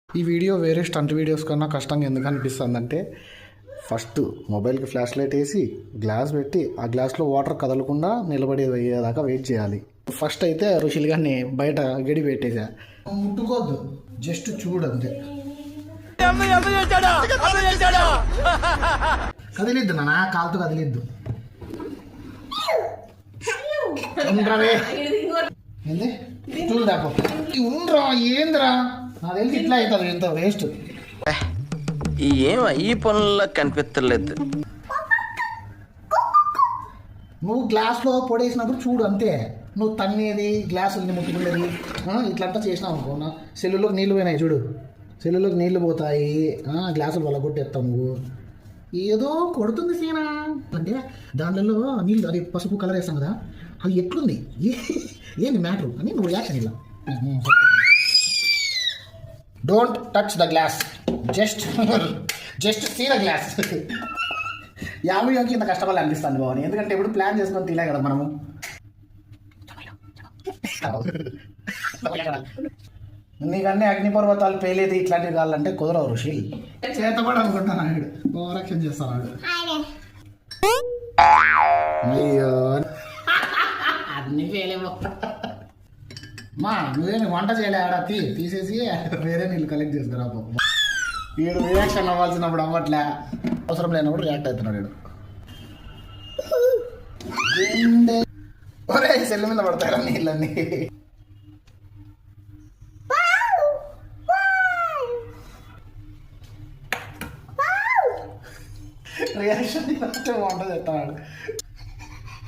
ఈ వీడియో వేరే stunt videos కన్నా కష్టంగా ఎందుకు అనిపిస్తుందంటే ఫస్ట్ మొబైల్కి ఫ్లాష్ లైట్ వేసి గ్లాస్ పెట్టి ఆ గ్లాస్లో వాటర్ కదలకుండా నిలబడి అయ్యేదాకా వెయిట్ చేయాలి. ఫస్ట్ అయితే ఋషులు గారిని బయట గడి పెట్టేసా. ముట్టుకోద్దు, జస్ట్ చూడంతే. కదిలిద్దు నాన్న, కాలుతో కదిలిద్దు. ఏంది చూడదాపో ఉండ్రా, ఏంద్రా నాకు తెలిసి ఇట్లా అవుతుంది. ఎంత వేస్ట్. ఈ పనుల్లో కనిపించలేదు. నువ్వు గ్లాస్లో పొడేసినప్పుడు చూడు అంతే. నువ్వు తన్నేది గ్లాసుల్ని ముట్టుకునేది ఇట్లంతా చేసినావు అనుకో, నా సెల్లులోకి నీళ్ళు పోయినాయి చూడు, సెల్లులోకి నీళ్ళు పోతాయి, గ్లాసులు వల్ల కొట్టేస్తావు. నువ్వు ఏదో కొడుతుంది సీనా అంటే దానిలో నీళ్ళు, అది పసుపు కలర్ వేస్తాం కదా, అది ఎట్లుంది ఏంది మ్యాటర్ అని నువ్వు రియాక్షన్ ఇలా. Don't touch the glass, just see the glass. యాభైకి ఇంత కష్టపడాలి అనిపిస్తుంది బావని, ఎందుకంటే ఎప్పుడు ప్లాన్ చేసుకొని తీలే కదా మనము. నీకన్నీ అగ్నిపర్వతాలు పేలేది ఇట్లాంటివి కావాలంటే కుదరవు ఋషి. చేత కూడా అనుకుంటాను ఆడు ఓవరాక్షన్ చేస్తాను ఆడు. అయ్యో అన్ని ఫెయిలేమో మా నువ్వేమి వంట చేయలే ఆడ తీసేసి వేరే నీళ్ళు కలెక్ట్ చేసుకురా. వీడు రియాక్షన్ అవ్వాల్సినప్పుడు అవ్వట్లే, అవసరం లేనప్పుడు రియాక్ట్ అవుతున్నాడు వీడు. ఒరే సెల్ మీద పడతారా నీళ్ళన్నీ. రియాక్షన్ వంట చేస్తున్నాడు.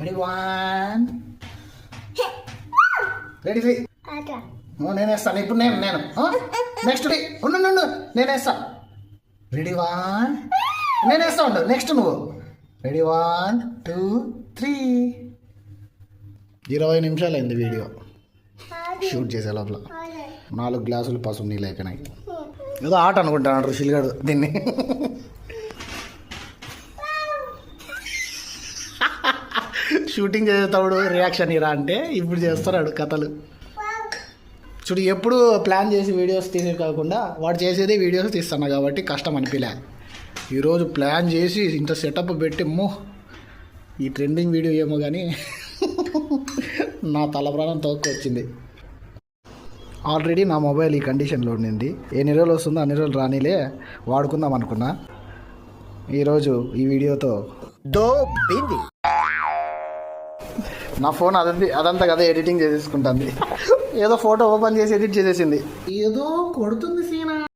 రెడీ వన్, రెడీ నేను వేస్తాను ఇప్పుడు. నేను నెక్స్ట్ ఉండు నేను వేస్తా. రెడీ వన్, నేను వేస్తా ఉండు. నెక్స్ట్ నువ్వు. రెడీ 1 2 3. 20 నిమిషాలు అయింది వీడియో షూట్ చేసే లోపల. 4 గ్లాసులు పసుపు నీళ్ళు అయిపోయినాయి. ఏదో ఆట అనుకుంటాను ఋషులు గారు దీన్ని. షూటింగ్ చేసేటప్పుడు రియాక్షన్ ఇరా అంటే ఇప్పుడు చేస్తున్నాడు కథలు చూడు. ఎప్పుడు ప్లాన్ చేసి వీడియోస్ తీసే కాకుండా వాడు చేసేదే వీడియోస్ తీస్తున్నా కాబట్టి కష్టం అనిపించలే. ఈరోజు ప్లాన్ చేసి ఇంత సెటప్ పెట్టి ఈ ట్రెండింగ్ వీడియో ఏమో కానీ నా తల ప్రాణం తోక్కొచ్చింది. ఆల్రెడీ నా మొబైల్ ఈ కండిషన్లో ఉండింది. ఎన్ని రోజులు వస్తుందో అన్ని రోజులు రానిలే వాడుకుందాం అనుకున్నా. ఈరోజు ఈ వీడియోతో నా ఫోన్ అదంతా కదా ఎడిటింగ్ చేసేసుకుంటుంది. ఏదో ఫోటో ఓపెన్ చేసి ఎడిట్ చేసేసింది. ఏదో కొడుతుంది సీనా.